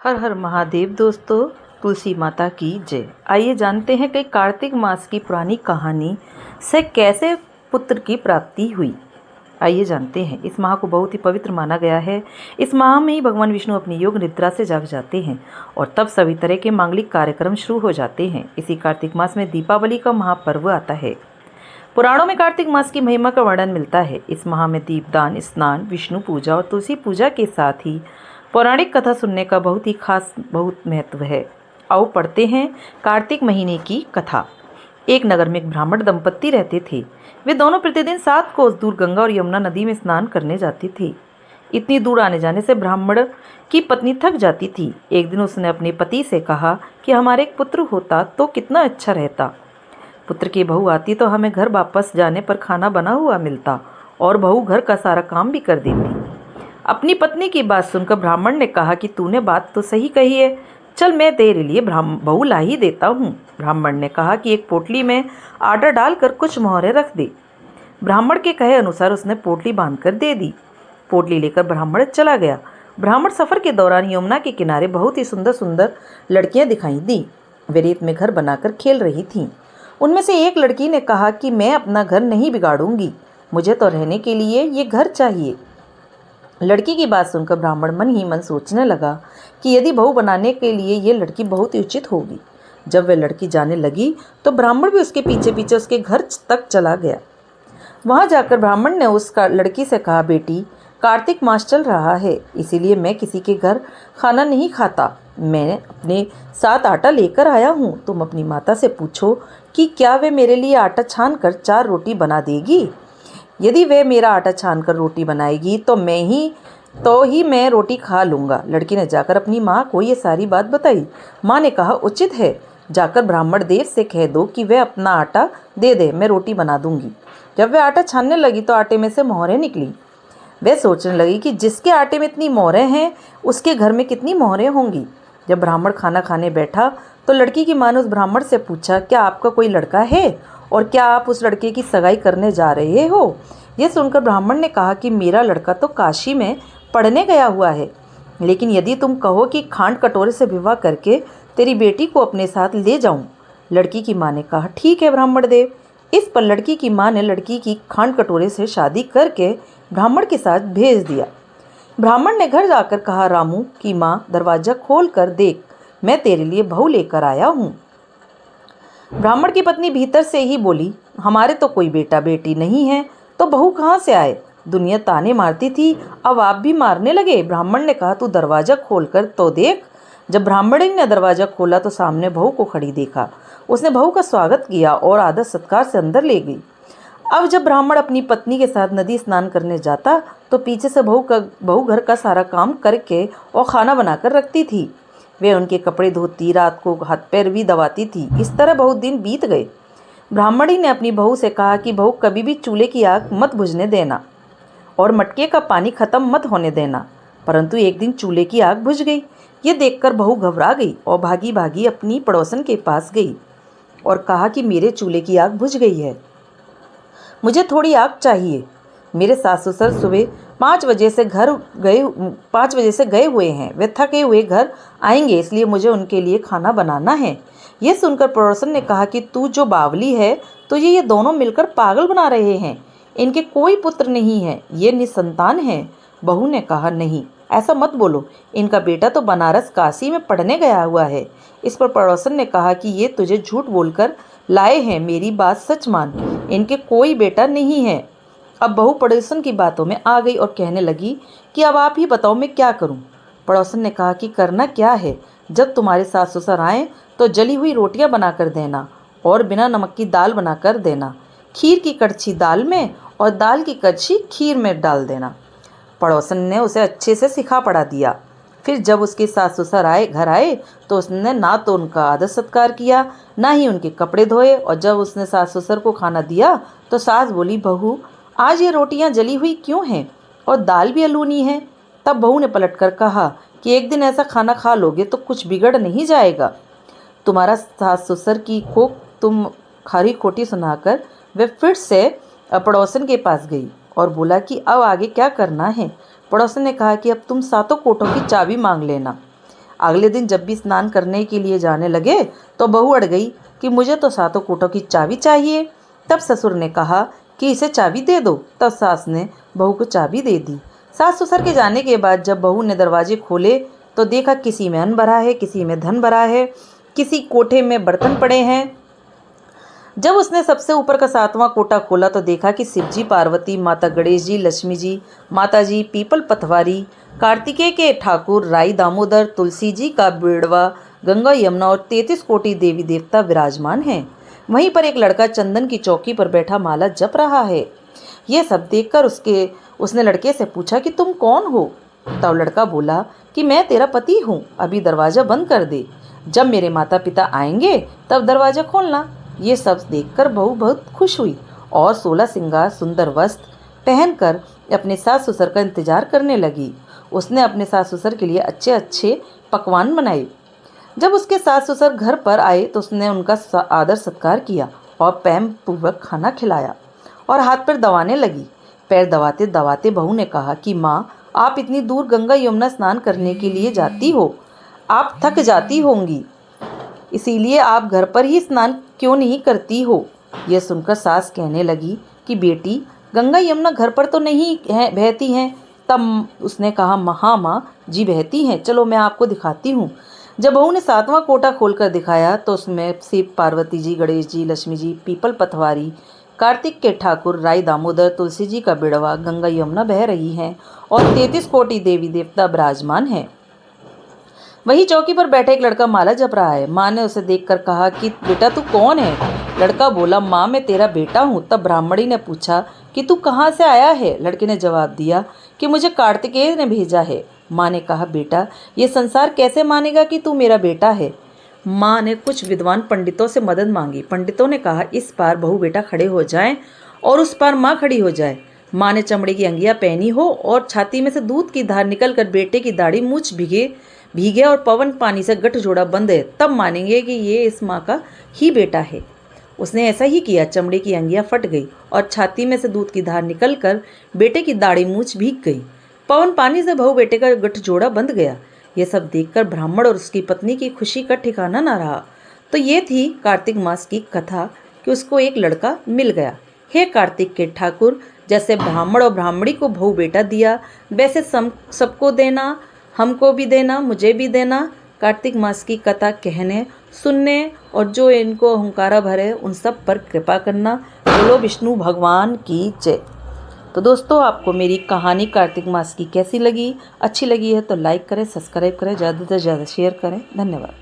हर हर महादेव दोस्तों, तुलसी माता की जय। आइए जानते हैं कि कार्तिक मास की पुरानी कहानी से कैसे पुत्र की प्राप्ति हुई। आइए जानते हैं। इस माह को बहुत ही पवित्र माना गया है। इस माह में ही भगवान विष्णु अपनी योग निद्रा से जाग जाते हैं और तब सभी तरह के मांगलिक कार्यक्रम शुरू हो जाते हैं। इसी कार्तिक मास में दीपावली का महापर्व आता है। पुराणों में कार्तिक मास की महिमा का वर्णन मिलता है। इस माह में दीपदान, स्नान, विष्णु पूजा और तुलसी पूजा के साथ ही पौराणिक कथा सुनने का बहुत महत्व है। आओ पढ़ते हैं कार्तिक महीने की कथा। एक नगर में एक ब्राह्मण दंपत्ति रहते थे। वे दोनों प्रतिदिन 7 कोस दूर गंगा और यमुना नदी में स्नान करने जाते थे। इतनी दूर आने जाने से ब्राह्मण की पत्नी थक जाती थी। एक दिन उसने अपने पति से कहा कि हमारे एक पुत्र होता तो कितना अच्छा रहता। पुत्र की बहू आती तो हमें घर वापस जाने पर खाना बना हुआ मिलता और बहू घर का सारा काम भी कर देती। अपनी पत्नी की बात सुनकर ब्राह्मण ने कहा कि तूने बात तो सही कही है, चल मैं तेरे लिए बहू ला ही देता हूँ। ब्राह्मण ने कहा कि एक पोटली में आटा डालकर कुछ मोहरें रख दे। ब्राह्मण के कहे अनुसार उसने पोटली बांधकर दे दी। पोटली लेकर ब्राह्मण चला गया। ब्राह्मण सफ़र के दौरान यमुना के किनारे बहुत ही सुंदर सुंदर लड़कियां दिखाई दी। वे रेत में घर बनाकर खेल रही थीं। उनमें से एक लड़की ने कहा कि मैं अपना घर नहीं बिगाड़ूंगी, मुझे तो रहने के लिए ये घर चाहिए। लड़की की बात सुनकर ब्राह्मण मन ही मन सोचने लगा कि यदि बहू बनाने के लिए ये लड़की बहुत ही उचित होगी। जब वह लड़की जाने लगी तो ब्राह्मण भी उसके पीछे पीछे उसके घर तक चला गया। वहां जाकर ब्राह्मण ने उस लड़की से कहा, बेटी, कार्तिक मास चल रहा है, इसीलिए मैं किसी के घर खाना नहीं खाता। मैं अपने साथ आटा लेकर आया हूँ। तुम अपनी माता से पूछो कि क्या वे मेरे लिए आटा छान कर 4 रोटी बना देगी। यदि वे मेरा आटा छान कर रोटी बनाएगी तो मैं रोटी खा लूँगा। लड़की ने जाकर अपनी माँ को ये सारी बात बताई। माँ ने कहा, उचित है, जाकर ब्राह्मण देव से कह दो कि वह अपना आटा दे दे, मैं रोटी बना दूंगी। जब वह आटा छानने लगी तो आटे में से मोहरें निकली। वह सोचने लगी कि जिसके आटे में इतनी मोहरें हैं उसके घर में कितनी मोहरें होंगी। जब ब्राह्मण खाना खाने बैठा तो लड़की की माँ ने उस ब्राह्मण से पूछा, क्या आपका कोई लड़का है और क्या आप उस लड़के की सगाई करने जा रहे हो। यह सुनकर ब्राह्मण ने कहा कि मेरा लड़का तो काशी में पढ़ने गया हुआ है, लेकिन यदि तुम कहो कि खांड कटोरे से विवाह करके तेरी बेटी को अपने साथ ले जाऊं। लड़की की माँ ने कहा, ठीक है ब्राह्मण देव। इस पर लड़की की माँ ने लड़की की खांड कटोरे से शादी करके ब्राह्मण के साथ भेज दिया। ब्राह्मण ने घर जाकर कहा, रामू की माँ, दरवाजा खोल कर देख, मैं तेरे लिए बहू लेकर आया हूँ। ब्राह्मण की पत्नी भीतर से ही बोली, हमारे तो कोई बेटा बेटी नहीं है, तो बहू कहाँ से आए। दुनिया ताने मारती थी, अब आप भी मारने लगे। ब्राह्मण ने कहा, तू दरवाजा खोलकर तो देख। जब ब्राह्मण ने दरवाजा खोला तो सामने बहू को खड़ी देखा। उसने बहू का स्वागत किया और आदर सत्कार से अंदर ले गई। अब जब ब्राह्मण अपनी पत्नी के साथ नदी स्नान करने जाता तो पीछे से बहू घर का सारा काम करके और खाना बनाकर रखती थी। वे उनके कपड़े धोती, रात को हाथ पैर भी दबाती थी। इस तरह बहुत दिन बीत गए। ब्राह्मणी ने अपनी बहू से कहा कि बहू, कभी भी चूल्हे की आग मत बुझने देना और मटके का पानी खत्म मत होने देना। परंतु एक दिन चूल्हे की आग बुझ गई। ये देखकर बहू घबरा गई और भागी भागी अपनी पड़ोसन के पास गई और कहा कि मेरे चूल्हे की आग बुझ गई है, मुझे थोड़ी आग चाहिए। मेरे सास ससुर सुबह 5 बजे से गए हुए हैं। वे थके हुए घर आएंगे, इसलिए मुझे उनके लिए खाना बनाना है। यह सुनकर पड़ोसन ने कहा कि तू जो बावली है, तो ये दोनों मिलकर पागल बना रहे हैं। इनके कोई पुत्र नहीं है, ये निसंतान है। बहू ने कहा, नहीं, ऐसा मत बोलो, इनका बेटा तो बनारस काशी में पढ़ने गया हुआ है। इस पर पड़ोसन ने कहा कि ये तुझे झूठ बोलकर लाए हैं, मेरी बात सच मान, इनके कोई बेटा नहीं है। अब बहू पड़ोसन की बातों में आ गई और कहने लगी कि अब आप ही बताओ, मैं क्या करूं। पड़ोसन ने कहा कि करना क्या है, जब तुम्हारे सास ससुर आएँ तो जली हुई रोटियां बनाकर देना और बिना नमक की दाल बनाकर देना। खीर की कड़छी दाल में और दाल की कड़छी खीर में डाल देना। पड़ोसन ने उसे अच्छे से सिखा पढ़ा दिया। फिर जब उसके सास ससुर घर आए तो उसने ना तो उनका आदर सत्कार किया, ना ही उनके कपड़े धोए। और जब उसने सास ससुर को खाना दिया तो सास बोली, बहू, आज ये रोटियां जली हुई क्यों हैं और दाल भी अलूनी है। तब बहू ने पलटकर कहा कि एक दिन ऐसा खाना खा लोगे तो कुछ बिगड़ नहीं जाएगा। तुम्हारा सास ससुर की को तुम खरी खोटी सुनाकर वे फिर से पड़ोसन के पास गई और बोला कि अब आगे क्या करना है। पड़ोसन ने कहा कि अब तुम 7 कोठों की चाबी मांग लेना। अगले दिन जब भी स्नान करने के लिए जाने लगे तो बहू अड़ गई कि मुझे तो सातों कोटों की चाबी चाहिए। तब ससुर ने कहा कि इसे चाबी दे दो। तब सास ने बहू को चाबी दे दी। सास ससुर के जाने के बाद जब बहू ने दरवाजे खोले तो देखा किसी में अन्न भरा है, किसी में धन भरा है, किसी कोठे में बर्तन पड़े हैं। जब उसने सबसे ऊपर का 7वां कोटा खोला तो देखा कि शिव जी, पार्वती, माता गणेश जी, लक्ष्मी जी, माता जी, पीपल पथवारी, कार्तिकेय के ठाकुर, राई दामोदर, तुलसी जी का बिड़वा, गंगा यमुना और 33 कोटि देवी देवता विराजमान हैं। वहीं पर एक लड़का चंदन की चौकी पर बैठा माला जप रहा है। ये सब देखकर उसने लड़के से पूछा कि तुम कौन हो? तब लड़का बोला कि मैं तेरा पति हूँ, अभी दरवाज़ा बंद कर दे, जब मेरे माता पिता आएंगे तब दरवाज़ा खोलना। ये सब देखकर बहू बहुत खुश हुई और 16 श्रृंगार सुंदर वस्त्र पहनकर अपने सास ससुर का इंतजार करने लगी। उसने अपने सास ससुर के लिए अच्छे अच्छे पकवान बनाए। जब उसके सास ससुर घर पर आए तो उसने उनका आदर सत्कार किया और प्रेम पूर्वक खाना खिलाया और हाथ पैर दबाने लगी। पैर दबाते दबाते बहू ने कहा कि माँ, आप इतनी दूर गंगा यमुना स्नान करने के लिए जाती हो, आप थक जाती होंगी, इसीलिए आप घर पर ही स्नान क्यों नहीं करती हो? यह सुनकर सास कहने लगी कि बेटी, गंगा यमुना घर पर तो नहीं बहती हैं। तब उसने कहा, हाँ माँ जी बहती हैं, चलो मैं आपको दिखाती हूँ। जब बहू ने 7वां कोटा खोलकर दिखाया तो उसमें शिव, पार्वती जी, गणेश जी, लक्ष्मी जी, पीपल पथवारी, कार्तिक के ठाकुर, राई दामोदर, तुलसी जी का बिड़वा, गंगा यमुना बह रही हैं और 33 कोटि देवी देवता विराजमान हैं। वही चौकी पर बैठा एक लड़का माला जप रहा है। माँ ने उसे देखकर कहा कि बेटा तू कौन है? लड़का बोला, माँ मैं तेरा बेटा हूँ। तब ब्राह्मणी ने पूछा कि तू कहाँ से आया है? लड़के ने जवाब दिया कि मुझे कार्तिकेय ने भेजा है। माँ ने कहा, बेटा ये संसार कैसे मानेगा कि तू मेरा बेटा है? माँ ने कुछ विद्वान पंडितों से मदद मांगी। पंडितों ने कहा, इस पार बहू बेटा खड़े हो जाएं और उस पार माँ खड़ी हो जाए। माँ ने चमड़े की अंगियाँ पहनी हो और छाती में से दूध की धार निकलकर बेटे की दाढ़ी मूछ भीगे और पवन पानी से गठजोड़ा बंद है, तब मानेंगे कि ये इस माँ का ही बेटा है। उसने ऐसा ही किया। चमड़े की अंगियाँ फट गई और छाती में से दूध की धार निकलकर बेटे की दाढ़ी मूछ भीग गई। पवन पानी से बहू बेटे का गठजोड़ा बंध गया। यह सब देखकर ब्राह्मण और उसकी पत्नी की खुशी का ठिकाना न रहा। तो ये थी कार्तिक मास की कथा कि उसको एक लड़का मिल गया। हे कार्तिक के ठाकुर, जैसे ब्राह्मण और ब्राह्मणी को बहू बेटा दिया, वैसे सबको देना, हमको भी देना, मुझे भी देना। कार्तिक मास की कथा कहने, सुनने और जो इनको अहंकारा भरे उन सब पर कृपा करना। बोलो विष्णु भगवान की जय। तो दोस्तों, आपको मेरी कहानी कार्तिक मास की कैसी लगी? अच्छी लगी है तो लाइक करें, सब्सक्राइब करें, ज़्यादा से ज़्यादा शेयर करें। धन्यवाद।